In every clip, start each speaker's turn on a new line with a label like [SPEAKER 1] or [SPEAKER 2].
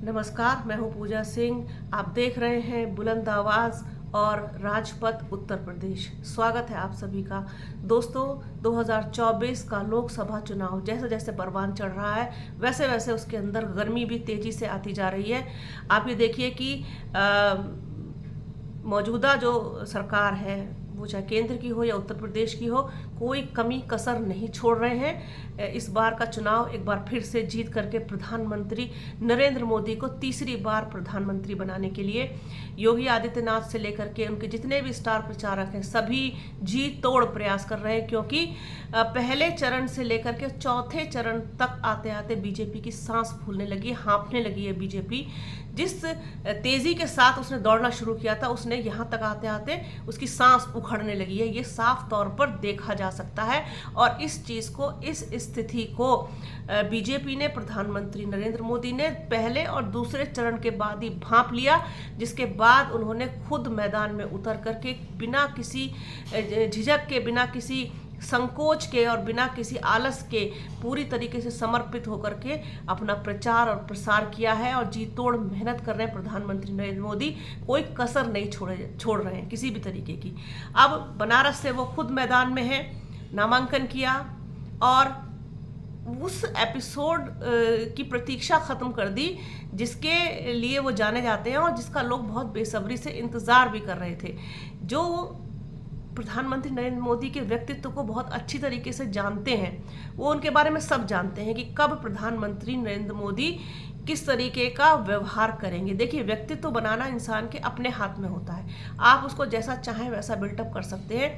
[SPEAKER 1] नमस्कार, मैं हूं पूजा सिंह। आप देख रहे हैं बुलंद आवाज़ और राजपथ उत्तर प्रदेश। स्वागत है आप सभी का। दोस्तों, 2024 का लोकसभा चुनाव जैसे जैसे परवान चढ़ रहा है वैसे वैसे उसके अंदर गर्मी भी तेज़ी से आती जा रही है। आप ये देखिए कि मौजूदा जो सरकार है, वो चाहे केंद्र की हो या उत्तर प्रदेश की हो, कोई कमी कसर नहीं छोड़ रहे हैं। इस बार का चुनाव एक बार फिर से जीत करके प्रधानमंत्री नरेंद्र मोदी को तीसरी बार प्रधानमंत्री बनाने के लिए योगी आदित्यनाथ से लेकर के उनके जितने भी स्टार प्रचारक हैं सभी जी तोड़ प्रयास कर रहे हैं, क्योंकि पहले चरण से लेकर के चौथे चरण तक आते आते बीजेपी की सांस फूलने लगी, हाँफने लगी है बीजेपी। जिस तेजी के साथ उसने दौड़ना शुरू किया था, उसने यहाँ तक आते आते उसकी सांस उखड़ने लगी है। ये साफ तौर पर देखा जा सकता है और इस चीज़ को, इस स्थिति को बीजेपी ने, प्रधानमंत्री नरेंद्र मोदी ने पहले और दूसरे चरण के बाद ही भांप लिया, जिसके बाद उन्होंने खुद मैदान में उतर करके बिना किसी झिझक के, बिना किसी संकोच के और बिना किसी आलस के पूरी तरीके से समर्पित होकर के अपना प्रचार और प्रसार किया है और जी तोड़ मेहनत कर रहे हैं प्रधानमंत्री नरेंद्र मोदी। कोई कसर नहीं छोड़ रहे हैं किसी भी तरीके की। अब बनारस से वो खुद मैदान में है, नामांकन किया और उस एपिसोड की प्रतीक्षा ख़त्म कर दी जिसके लिए वो जाने जाते हैं और जिसका लोग बहुत बेसब्री से इंतज़ार भी कर रहे थे। जो प्रधानमंत्री नरेंद्र मोदी के व्यक्तित्व को बहुत अच्छी तरीके से जानते हैं, वो उनके बारे में सब जानते हैं कि कब प्रधानमंत्री नरेंद्र मोदी किस तरीके का व्यवहार करेंगे। देखिए, व्यक्तित्व बनाना इंसान के अपने हाथ में होता है। आप उसको जैसा चाहें वैसा बिल्टअप कर सकते हैं।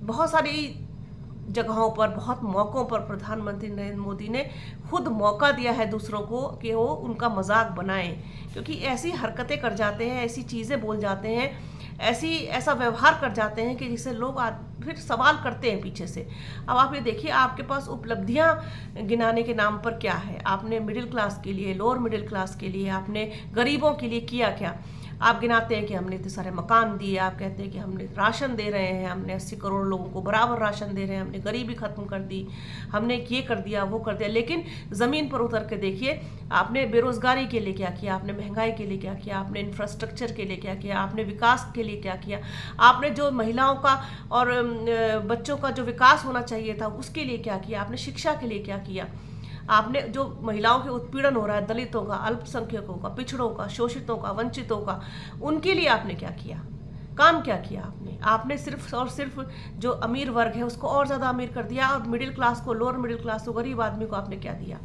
[SPEAKER 1] बहुत सारी जगहों पर, बहुत मौक़ों पर प्रधानमंत्री नरेंद्र मोदी ने खुद मौका दिया है दूसरों को कि वो उनका मजाक बनाएं, क्योंकि ऐसी हरकतें कर जाते हैं, ऐसी चीज़ें बोल जाते हैं, ऐसा व्यवहार कर जाते हैं कि जिससे लोग फिर सवाल करते हैं पीछे से। अब आप ये देखिए, आपके पास उपलब्धियां गिनाने के नाम पर क्या है? आपने मिडिल क्लास के लिए, लोअर मिडिल क्लास के लिए, आपने गरीबों के लिए किया क्या? आप गिनाते हैं कि हमने इतने सारे मकान दिए, आप कहते हैं कि हमने राशन दे रहे हैं, हमने 80 करोड़ लोगों को बराबर राशन दे रहे हैं, हमने गरीबी खत्म कर दी, हमने ये कर दिया, वो कर दिया। लेकिन ज़मीन पर उतर के देखिए, आपने बेरोजगारी के लिए क्या किया, आपने महंगाई के लिए क्या किया, आपने इंफ्रास्ट्रक्चर के लिए क्या किया, आपने विकास के लिए क्या किया, आपने जो महिलाओं का और बच्चों का जो विकास होना चाहिए था उसके लिए क्या किया, आपने शिक्षा के लिए क्या किया, आपने जो महिलाओं के उत्पीड़न हो रहा है, दलितों का, अल्पसंख्यकों का, पिछड़ों का, शोषितों का, वंचितों का, उनके लिए आपने क्या किया? काम क्या किया आपने सिर्फ और सिर्फ जो अमीर वर्ग है उसको और ज़्यादा अमीर कर दिया और मिडिल क्लास को, लोअर मिडिल क्लास को, गरीब आदमी को आपने क्या दिया?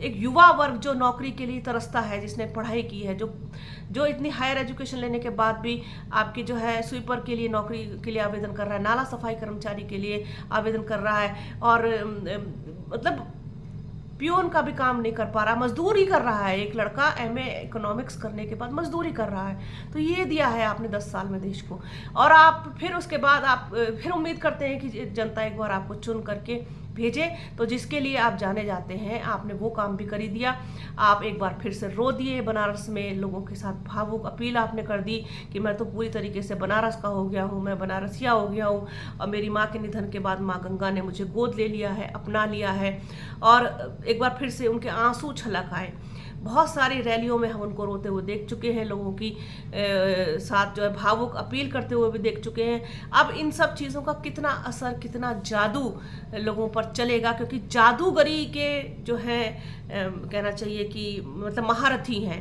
[SPEAKER 1] एक युवा वर्ग जो नौकरी के लिए तरसता है, जिसने पढ़ाई की है, जो इतनी हायर एजुकेशन लेने के बाद भी आपकी जो है स्वीपर के लिए नौकरी के लिए आवेदन कर रहा है, नाला सफाई कर्मचारी के लिए आवेदन कर रहा है और मतलब पियोन का भी काम नहीं कर पा रहा, मजदूरी कर रहा है। एक लड़का एमए इकोनॉमिक्स करने के बाद मजदूरी कर रहा है। तो ये दिया है आपने 10 साल में देश को, और आप फिर उसके बाद आप फिर उम्मीद करते हैं कि जनता एक बार आपको चुन करके भेजे। तो जिसके लिए आप जाने जाते हैं, आपने वो काम भी कर ही दिया। आप एक बार फिर से रो दिए बनारस में, लोगों के साथ भावुक अपील आपने कर दी कि मैं तो पूरी तरीके से बनारस का हो गया हूँ, मैं बनारसिया हो गया हूँ और मेरी माँ के निधन के बाद माँ गंगा ने मुझे गोद ले लिया है, अपना लिया है। और एक बार फिर से उनके आंसू छलक आए। बहुत सारी रैलियों में हम उनको रोते हुए देख चुके हैं, लोगों की साथ जो है भावुक अपील करते हुए भी देख चुके हैं। अब इन सब चीज़ों का कितना असर, कितना जादू लोगों पर चलेगा, क्योंकि जादूगरी के जो है कहना चाहिए कि मतलब महारथी हैं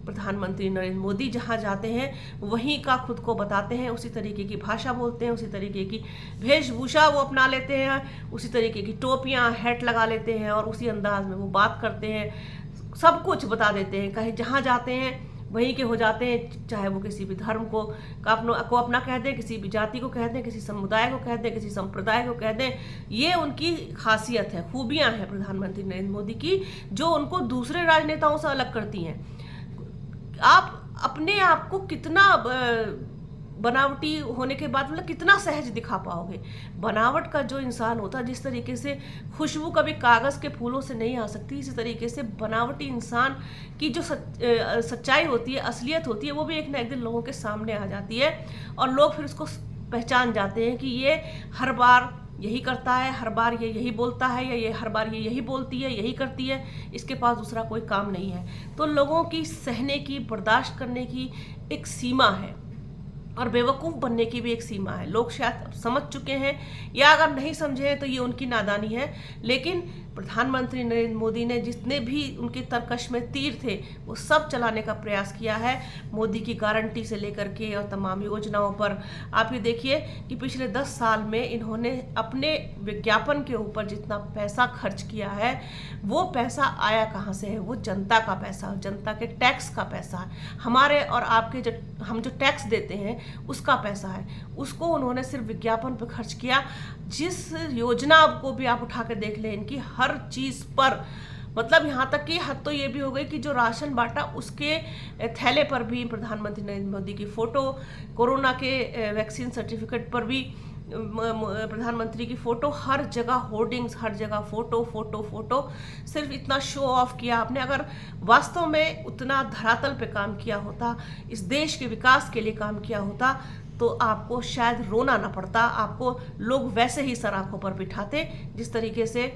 [SPEAKER 1] प्रधानमंत्री नरेंद्र मोदी। जहाँ जाते हैं वहीं का खुद को बताते हैं, उसी तरीके की भाषा बोलते हैं, उसी तरीके की वेशभूषा वो अपना लेते हैं, उसी तरीके की टोपियाँ, हैट लगा लेते हैं और उसी अंदाज में वो बात करते हैं, सब कुछ बता देते हैं। कहीं जहाँ जाते हैं वहीं के हो जाते हैं, चाहे वो किसी भी धर्म को अपना कह दें, किसी भी जाति को कह दें, किसी समुदाय को कह दें, किसी संप्रदाय को कह दें। ये उनकी खासियत है, खूबियाँ हैं प्रधानमंत्री नरेंद्र मोदी की, जो उनको दूसरे राजनेताओं से अलग करती हैं। आप अपने आप को कितना बनावटी होने के बाद मतलब कितना सहज दिखा पाओगे? बनावट का जो इंसान होता है, जिस तरीके से खुशबू कभी कागज़ के फूलों से नहीं आ सकती, इसी तरीके से बनावटी इंसान की जो सच्चाई होती है, असलियत होती है, वो भी एक ना एक दिन लोगों के सामने आ जाती है और लोग फिर उसको पहचान जाते हैं कि ये हर बार यही करता है, हर बार ये यही बोलता है, या ये हर बार ये यही बोलती है, यही करती है, इसके पास दूसरा कोई काम नहीं है। तो लोगों की सहने की, बर्दाश्त करने की एक सीमा है और बेवकूफ़ बनने की भी एक सीमा है। लोग शायद समझ चुके हैं, या अगर नहीं समझे हैं तो ये उनकी नादानी है। लेकिन प्रधानमंत्री नरेंद्र मोदी ने जितने भी उनके तरकश में तीर थे वो सब चलाने का प्रयास किया है, मोदी की गारंटी से लेकर के और तमाम योजनाओं पर। आप ये देखिए कि पिछले 10 साल में इन्होंने अपने विज्ञापन के ऊपर जितना पैसा खर्च किया है, वो पैसा आया कहाँ से है? वो जनता का पैसा, जनता के टैक्स का पैसा है, हमारे और आपके जो हम जो टैक्स देते हैं उसका पैसा है। उसको उन्होंने सिर्फ विज्ञापन पर खर्च किया। जिस योजना को भी आप उठा के देख लें, इनकी हर चीज़ पर, मतलब यहाँ तक कि हद तो ये भी हो गई कि जो राशन बांटा उसके थैले पर भी प्रधानमंत्री नरेंद्र मोदी की फ़ोटो, कोरोना के वैक्सीन सर्टिफिकेट पर भी प्रधानमंत्री की फ़ोटो, हर जगह होर्डिंग्स, हर जगह फ़ोटो फ़ोटो फ़ोटो। सिर्फ इतना शो ऑफ किया आपने। अगर वास्तव में उतना धरातल पे काम किया होता, इस देश के विकास के लिए काम किया होता, तो आपको शायद रोना ना पड़ता, आपको लोग वैसे ही सर आंखों पर बिठाते जिस तरीके से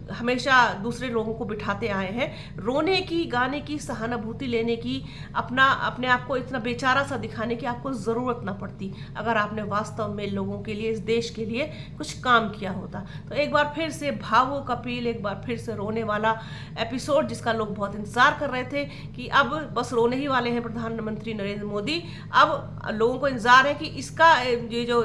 [SPEAKER 1] हमेशा दूसरे लोगों को बिठाते आए हैं। रोने की, गाने की, सहानुभूति लेने की, अपने आप को इतना बेचारा सा दिखाने की आपको ज़रूरत ना पड़ती अगर आपने वास्तव में लोगों के लिए, इस देश के लिए कुछ काम किया होता। तो एक बार फिर से भावुक अपील, एक बार फिर से रोने वाला एपिसोड जिसका लोग बहुत इंतजार कर रहे थे कि अब बस रोने ही वाले हैं प्रधानमंत्री नरेंद्र मोदी। अब लोगों को इंतजार है कि इसका ये जो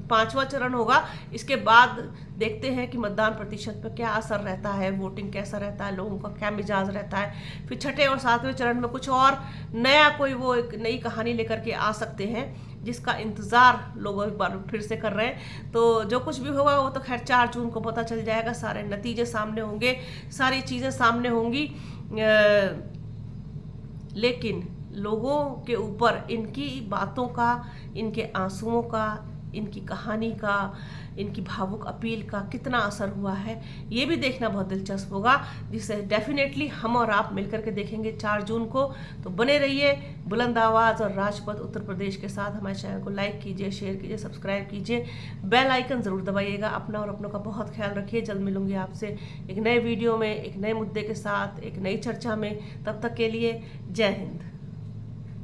[SPEAKER 1] 5वां चरण होगा, इसके बाद देखते हैं कि मतदान प्रतिशत पर क्या असर रहता है, वोटिंग कैसा रहता है, लोगों का क्या मिजाज रहता है। फिर 6ठे और 7वें चरण में कुछ और नया, कोई वो एक नई कहानी लेकर के आ सकते हैं जिसका इंतज़ार लोग एक बार फिर से कर रहे हैं। तो जो कुछ भी होगा वो तो खैर 4 जून को पता चल जाएगा, सारे नतीजे सामने होंगे, सारी चीज़ें सामने होंगी। लेकिन लोगों के ऊपर इनकी बातों का, इनके आंसुओं का, इनकी कहानी का, इनकी भावुक अपील का कितना असर हुआ है, ये भी देखना बहुत दिलचस्प होगा, जिसे डेफिनेटली हम और आप मिलकर के देखेंगे 4 जून को। तो बने रहिए बुलंद आवाज़ और राजपथ उत्तर प्रदेश के साथ। हमारे चैनल को लाइक कीजिए, शेयर कीजिए, सब्सक्राइब कीजिए, बेल आइकन ज़रूर दबाइएगा। अपना और अपनों का बहुत ख्याल रखिए। जल्द मिलूंगी आपसे एक नए वीडियो में, एक नए मुद्दे के साथ, एक नई चर्चा में। तब तक के लिए जय हिंद।